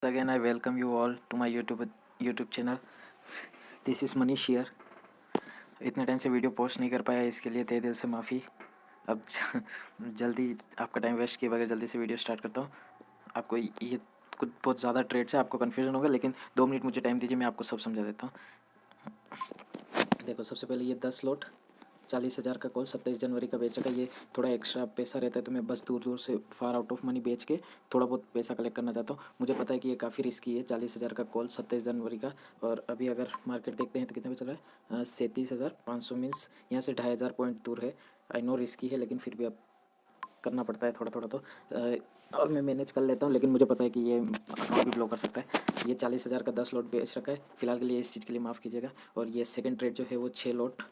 Again, I welcome you all to my YouTube channel. This is Manish here. इतने time से video post नहीं कर पाया, इसके लिए तहे दिल से माफ़ी। अब जल्दी आपका टाइम वेस्ट किए बगैर जल्दी से वीडियो स्टार्ट करता हूँ। आपको ये कुछ बहुत ज़्यादा ट्रेड्स है, आपको कन्फ्यूजन होगा, लेकिन 2 मिनट मुझे टाइम दीजिए, मैं आपको सब समझा देता हूँ। देखो, सबसे पहले ये 10 लॉट 40,000 का कॉल 27 जनवरी का बेच रखा है। ये थोड़ा एक्स्ट्रा पैसा रहता है, तो मैं बस दूर दूर से फार आउट ऑफ मनी बेच के थोड़ा बहुत पैसा कलेक्ट करना चाहता हूँ। मुझे पता है कि ये काफ़ी रिस्की है, 40,000 का कॉल 27 जनवरी का। और अभी अगर मार्केट देखते हैं तो कितने पे चल रहा है, 37,500 मीन्स यहाँ से 2,500 पॉइंट दूर है। आई नो रिस्की है, लेकिन फिर भी अब करना पड़ता है थोड़ा थोड़ा तो। और मैं मैनेज कर लेता हूँ, लेकिन मुझे पता है कि ये अकाउंट भी ब्लो कर सकता है। ये 40,000 का 10 लॉट बेच रखा है फिलहाल के लिए, इस चीज़ के लिए माफ़ कीजिएगा। और ये सेकंड ट्रेड जो है वो 6 लॉट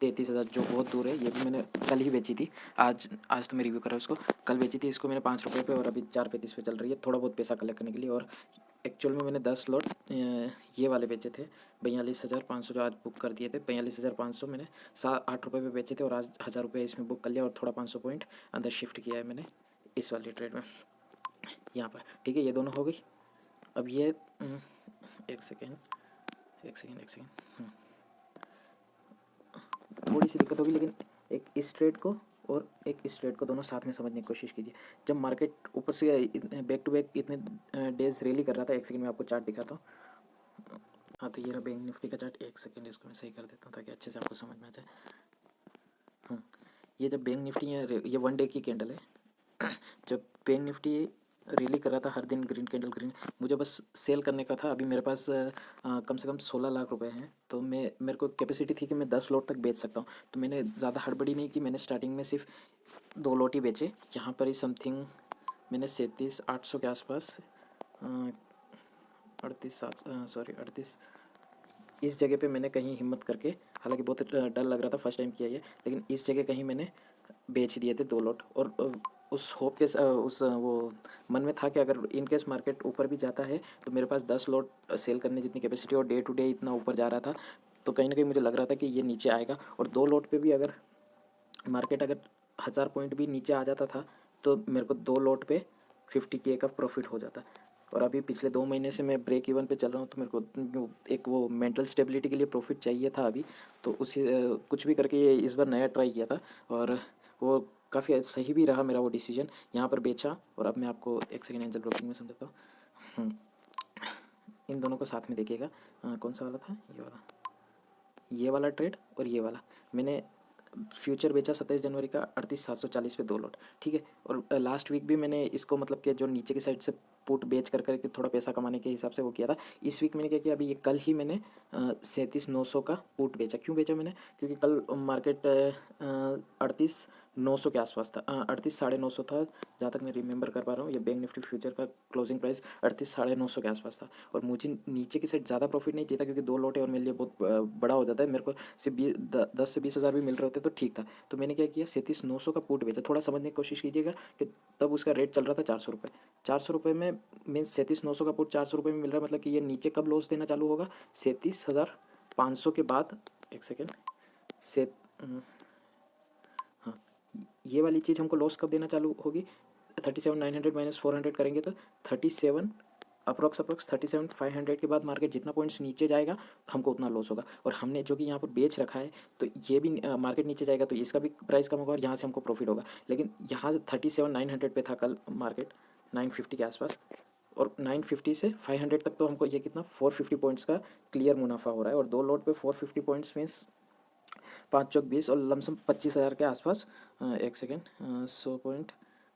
33,000, जो बहुत दूर है। ये भी मैंने कल ही बेची थी, आज तो मैं रिव्यू कर रहा हूँ इसको। कल बेची थी इसको मैंने 5 रुपये पे, और अभी 4.35 पे चल रही है। थोड़ा बहुत पैसा कलेक्ट करने के लिए। और एक्चुअल में मैंने 10 लॉट ये वाले बेचे थे 42,500, जो आज बुक कर दिए थे। 42,500 मैंने 8 रुपये पे बेचे थे, और आज 1,000 रुपये इसमें बुक कर लिया, और थोड़ा 500 पॉइंट अंदर शिफ्ट किया है मैंने इस वाली ट्रेड में यहाँ पर। ठीक है, ये दोनों हो गई। अब ये एक सेकेंड थोड़ी सी दिक्कत होगी, लेकिन एक इस ट्रेड को और एक इस ट्रेड को दोनों साथ में समझने की कोशिश कीजिए। जब मार्केट ऊपर से बैक टू बैक इतने डेज रैली कर रहा था, एक सेकंड में आपको चार्ट दिखाता हूँ। हाँ, तो ये रहा बैंक निफ्टी का चार्ट। एक सेकंड, इसको मैं सही कर देता हूँ ताकि अच्छे से आपको समझ में आ जाए। ये जब बैंक निफ्टी ये 1 डे की कैंडल है। जब बैंक निफ्टी रैली कर रहा था, हर दिन ग्रीन कैंडल ग्रीन, मुझे बस सेल करने का था। अभी मेरे पास कम से कम 16 लाख रुपए हैं, तो मेरे को कैपेसिटी थी कि मैं 10 लॉट तक बेच सकता हूँ। तो मैंने ज़्यादा हड़बड़ी नहीं की, मैंने स्टार्टिंग में सिर्फ 2 लॉट ही बेचे। यहाँ पर ही समथिंग मैंने 37,800 के आसपास 38 इस जगह पे मैंने कहीं हिम्मत करके, हालांकि बहुत डर लग रहा था, फर्स्ट टाइम किया ये, लेकिन इस जगह कहीं मैंने बेच दिए थे 2 लॉट। और उस होप के वो मन में था कि अगर इन केस मार्केट ऊपर भी जाता है तो मेरे पास 10 लॉट सेल करने जितनी कैपेसिटी, और डे टू डे इतना ऊपर जा रहा था, तो कहीं ना कहीं मुझे लग रहा था कि ये नीचे आएगा। और 2 लॉट पे भी अगर मार्केट अगर 1,000 पॉइंट भी नीचे आ जाता था, तो मेरे को 2 लॉट पे 50K का प्रॉफिट हो जाता। और अभी पिछले 2 महीने से मैं ब्रेक इवन पे चल रहा हूँ, तो मेरे को एक वो मेंटल स्टेबिलिटी के लिए प्रॉफिट चाहिए था अभी। तो उसी कुछ भी करके ये इस बार नया ट्राई किया था, और वो काफ़ी सही भी रहा मेरा वो डिसीजन। यहाँ पर बेचा, और अब मैं आपको एक सेकेंड एंजल ब्रोकिंग में समझाता हूँ। इन दोनों को साथ में देखिएगा। कौन सा वाला था, ये वाला ट्रेड और ये वाला। मैंने फ्यूचर बेचा 27 जनवरी का 38,740 पे 2 लॉट। ठीक है, और लास्ट वीक भी मैंने इसको मतलब कि जो नीचे की साइड से पुट बेच कर करके थोड़ा पैसा कमाने के हिसाब से वो किया था। इस वीक मैंने क्या किया, अभी ये कल ही मैंने 37,900 का पुट बेचा। क्यों बेचा मैंने, क्योंकि कल मार्केट 38,900 के आसपास था, 38,950 था जहाँ तक मैं रिमेंबर कर पा रहा हूँ। ये बैंक निफ्टी फ्यूचर का क्लोजिंग प्राइस 38,950 के आसपास था, और मुझे नीचे की साइड ज़्यादा प्रॉफिट नहीं चाहिए था, क्योंकि 2 लॉट है और मेरे लिए बहुत बड़ा हो जाता है। मेरे को सिर्फ 10 से 20 हज़ार भी मिल रहे होते तो ठीक था। तो मैंने क्या किया, 37,900 का पुट बेचा। थोड़ा समझने की कोशिश कीजिएगा कि तब उसका रेट चल रहा था 400 रुपये। 400 रुपये में मीन्स 37,900 का पुट 400 रुपये में मिल रहा है, मतलब कि ये नीचे कब लॉस देना चालू होगा, 37,500 के बाद। एक सेकेंड से हाँ, ये वाली चीज़ हमको लॉस कब देना चालू होगी, 37,900 माइनस 400 करेंगे तो 37 अप्रोक्स 37,500 के बाद मार्केट जितना पॉइंट्स नीचे जाएगा हमको उतना लॉस होगा। और हमने जो कि यहाँ पर बेच रखा है, तो ये भी मार्केट नीचे जाएगा तो इसका भी प्राइस कम होगा, और यहाँ से हमको प्रॉफिट होगा। लेकिन यहाँ 37,900 पे था कल मार्केट, 950 के आसपास, और 950 से 500 तक तो हमको ये कितना 450 पॉइंट्स का क्लियर मुनाफा हो रहा है। और 2 लॉट पे 450 पॉइंट्स मीन्स 5 चौक 20, और लमसम 25,000 के आसपास। एक सेकेंड, 100 पॉइंट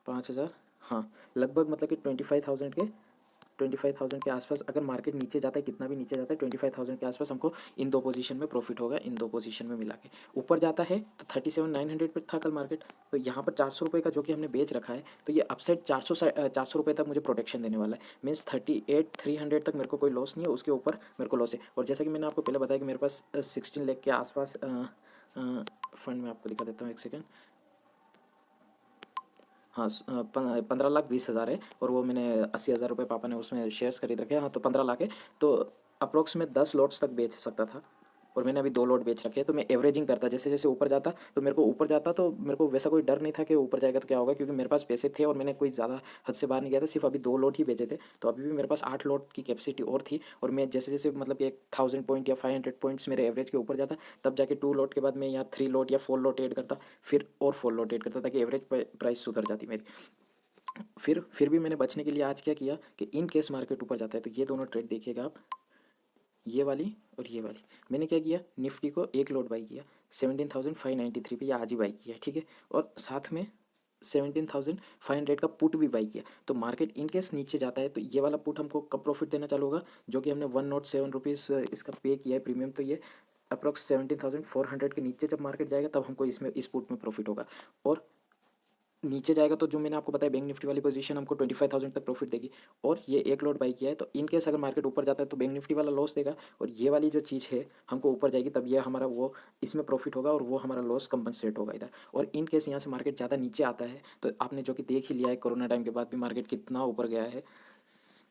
5,000, हाँ लगभग, मतलब कि 25,000 के आसपास अगर मार्केट नीचे जाता है, कितना भी नीचे जाता है, 25,000 के आसपास हमको इन 2 पोजीशन में प्रॉफिट होगा। इन 2 पोजीशन में मिला के ऊपर जाता है तो 37,900 पर था कल मार्केट, तो यहाँ पर 400 रुपये का जो कि हमने बेच रखा है, तो ये अपसाइड 400 रुपये तक मुझे प्रोटेक्शन देने वाला है। मीन्स 38,300 तक मेरे को कोई लॉस नहीं है, उसके ऊपर मेरे को लॉस है। और जैसा कि मैंने आपको पहले बताया कि मेरे पास 16 लाख के आसपास फंड में आपको दिखा देता हूँ, एक सेकेंड। हाँ, 15,20,000 है, और वो मैंने 80,000 रुपये पापा ने उसमें शेयर्स खरीद रखे हैं। हाँ, तो 15 लाख है, तो अप्रोक्स में 10 लॉट्स तक बेच सकता था। और मैंने अभी 2 लॉट बेच रखे हैं। तो मैं एवरेजिंग करता, जैसे जैसे ऊपर जाता तो मेरे को ऊपर जाता, तो मेरे को वैसा कोई डर नहीं था कि ऊपर जाएगा तो क्या होगा, क्योंकि मेरे पास पैसे थे और मैंने कोई ज़्यादा हद से बाहर नहीं गया था, सिर्फ अभी 2 लॉट ही बेचे थे। तो अभी भी मेरे पास 8 लॉट की कैपेसिटी और थी, और मैं जैसे जैसे मतलब कि 1000 पॉइंट या 500 पॉइंट्स मेरे एवरेज के ऊपर जाता, तब जाके 2 लॉट के बाद मैं यहाँ 3 लॉट या 4 लॉट ऐड करता, फिर और 4 लॉट ऐड करता, ताकि एवरेज प्राइस सुधर जाती मेरी। फिर भी मैंने बचने के लिए आज क्या किया कि इन केस मार्केट ऊपर जाता है, तो ये दोनों ट्रेड देखिएगा आप, ये वाली और ये वाली। मैंने क्या किया, निफ्टी को 1 लॉट बाई किया 17,593 पे, या आज ही बाई किया, ठीक है। और साथ में 17,500 का पुट भी बाई किया। तो मार्केट इन केस नीचे जाता है तो ये वाला पुट हमको कब प्रॉफिट देना चालू होगा, जो कि हमने 107 रुपीज़ इसका पे किया है प्रीमियम। तो ये अप्रॉक्स 17,400 के नीचे जब मार्केट जाएगा तब हमको इसमें इस पुट में प्रॉफिट होगा। और नीचे जाएगा तो जो मैंने आपको बताया बैंक निफ्टी वाली पोजीशन हमको 25,000 तक प्रॉफिट देगी। और ये 1 लॉट बाई किया है, तो इन केस अगर मार्केट ऊपर जाता है तो बैंक निफ्टी वाला लॉस देगा, और ये वाली जो चीज़ है हमको ऊपर जाएगी, तब ये हमारा वो इसमें प्रॉफिट होगा और वो हमारा लॉस कंपनसेट होगा इधर। और इन केस यहाँ से मार्केट ज़्यादा नीचे आता है, तो आपने जो कि देख ही लिया है कोरोना टाइम के बाद भी मार्केट कितना ऊपर गया है,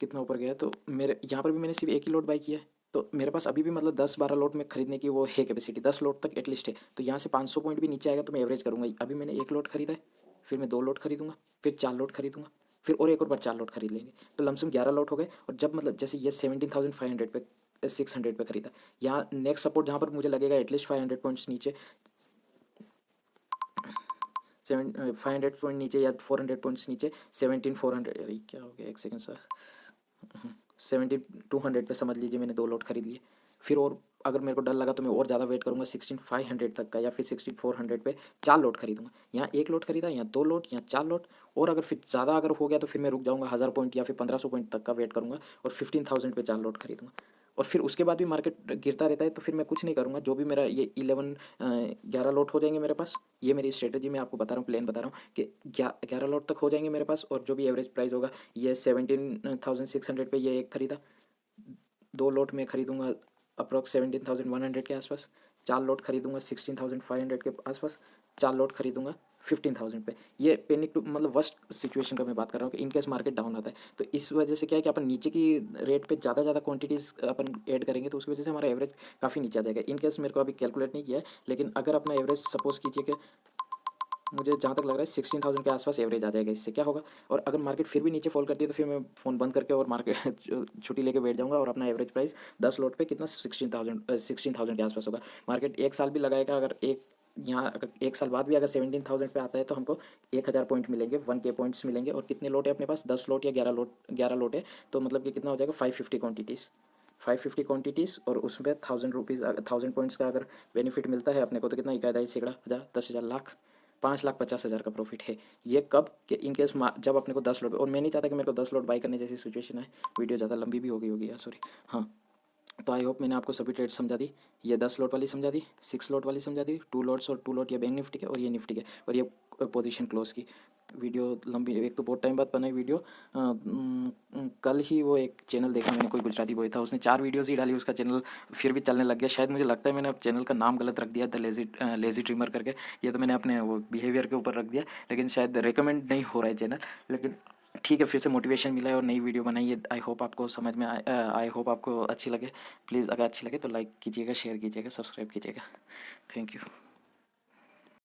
कितना ऊपर गया है। तो मेरे यहाँ पर भी मैंने सिर्फ 1 ही लॉट बाई किया है, तो मेरे पास अभी भी मतलब 10-12 लॉट में खरीदने की वो है कैपेसिटी, 10 लॉट तक एटलीस्ट है। तो यहाँ से 500 पॉइंट भी नीचे आएगा तो मैं एवरेज करूँगा। अभी मैंने 1 लॉट खरीदा है, फिर मैं 2 लॉट खरीदूंगा, फिर 4 लॉट खरीदूंगा, फिर और एक और बार 4 लॉट खरीद लेंगे, तो लमसम 11 लॉट हो गए। और जब मतलब जैसे ये 17,500 पे 600 पे खरीदा, यहाँ नेक्स्ट सपोर्ट जहाँ पर मुझे लगेगा एटलीस्ट 500 पॉइंट्स नीचे, 500 पॉइंट नीचे या 400 पॉइंट्स नीचे, 17,400, अरे क्या हो गया, एक सेकेंड सर, 17,200 पे समझ लीजिए मैंने 2 लॉट खरीद लिए। फिर और अगर मेरे को डर लगा तो मैं और ज़्यादा वेट करूँगा 16,500 तक का, या फिर 16,400 पे 4 लॉट खरीदूँगा। यहाँ 1 लॉट खरीदा, यहाँ 2 लॉट, यहाँ 4 लॉट। और अगर फिर ज़्यादा अगर हो गया तो फिर मैं रुक जाऊँगा, 1000 पॉइंट या फिर 1500 पॉइंट तक का वेट करूँगा, और 15,000 पे 4 लॉट खरीदूँगा। और फिर उसके बाद भी मार्केट गिरता रहता है तो फिर मैं कुछ नहीं करूँगा, जो भी मेरा ये 11 लॉट हो जाएंगे मेरे पास। ये मेरी स्ट्रेटजी मैं आपको बता रहा हूँ, प्लान बता रहा हूँ कि 11 लॉट तक हो जाएंगे मेरे पास, और जो भी एवरेज प्राइस होगा, ये 17,600 पे ये एक खरीदा, 2 लॉट में खरीदूंगा अप्रॉक्स 17,100 के आसपास, 4 लॉट खरीदूंगा 16,500 के आसपास, 4 लॉट खरीदूंगा 15,000 पे। ये पैनिक टू मतलब वर्स्ट सिचुएशन का मैं बात कर रहा हूँ कि इन केस मार्केट डाउन आता है, तो इस वजह से क्या है कि अपन नीचे की रेट पे ज़्यादा क्वांटिटीज़ अपन ऐड करेंगे, तो उसकी वजह से हमारा एवरेज काफ़ी नीचे आ जाएगा। इन केस मेरे को अभी कैलकुलेट नहीं किया है, लेकिन अगर अपना एवरेज सपोज कीजिए कि मुझे जहाँ तक लग रहा है 16,000 के आसपास एवरेज आ जाएगा, इससे क्या होगा। और अगर मार्केट फिर भी नीचे फॉल करती है तो फिर मैं फ़ोन बंद करके और मार्केट छुट्टी लेके बैठ जाऊँगा, और अपना एवरेज प्राइस 10 लॉट पे कितना 16,000 के आसपास होगा। मार्केट 1 साल भी लगाएगा, अगर यहाँ अगर 1 साल बाद भी अगर 17,000 पे आता है तो हमको 1,000 पॉइंट मिलेंगे, 1K पॉइंट्स मिलेंगे। और कितने लॉट है अपने पास, 10 लॉट या 11 लॉट है, तो मतलब कि कितना हो जाएगा 550 क्वांटिटीज़। और उसमें 1,000 रुपीज़ 1,000 पॉइंट्स का अगर बेनिफिट मिलता है अपने को, तो कितना इकाई सैकड़ा, हज़ार, 10,000, लाख, 5,50,000 का प्रॉफिट है। ये कब कि इन केस जब अपने को 10 लॉट, और मैं नहीं चाहता कि मेरे को 10 लॉट बाई करने जैसी सिचुएशन है। वीडियो ज़्यादा लंबी भी हो गई होगी यार, सॉरी। हाँ, तो आई होप मैंने आपको सभी ट्रेड समझा दी। ये 10 लॉट वाली समझा दी, 6 लॉट वाली समझा दी, 2 लॉट्स और 2 लॉट ये बैंक निफ्टी के और ये निफ्टी के, और ये पोजीशन क्लोज की। वीडियो लंबी, एक तो बहुत टाइम बाद बनाई वीडियो। कल ही वो एक चैनल देखा मैंने, कोई गुजराती बॉय था, उसने 4 वीडियोज़ ही डाली, उसका चैनल फिर भी चलने लग गया। शायद मुझे लगता है मैंने अब चैनल का नाम गलत रख दिया था, लेज़ी ट्रिमर करके। ये तो मैंने अपने वो बिहेवियर के ऊपर रख दिया, लेकिन शायद रिकमेंड नहीं हो रहा है चैनल। लेकिन ठीक है, फिर से मोटिवेशन मिला है और नई वीडियो बनाई है। आई होप आपको समझ में आए, आई होप आपको अच्छी लगे। प्लीज़ अगर अच्छी लगे तो लाइक कीजिएगा, शेयर कीजिएगा, सब्सक्राइब कीजिएगा। Thank you.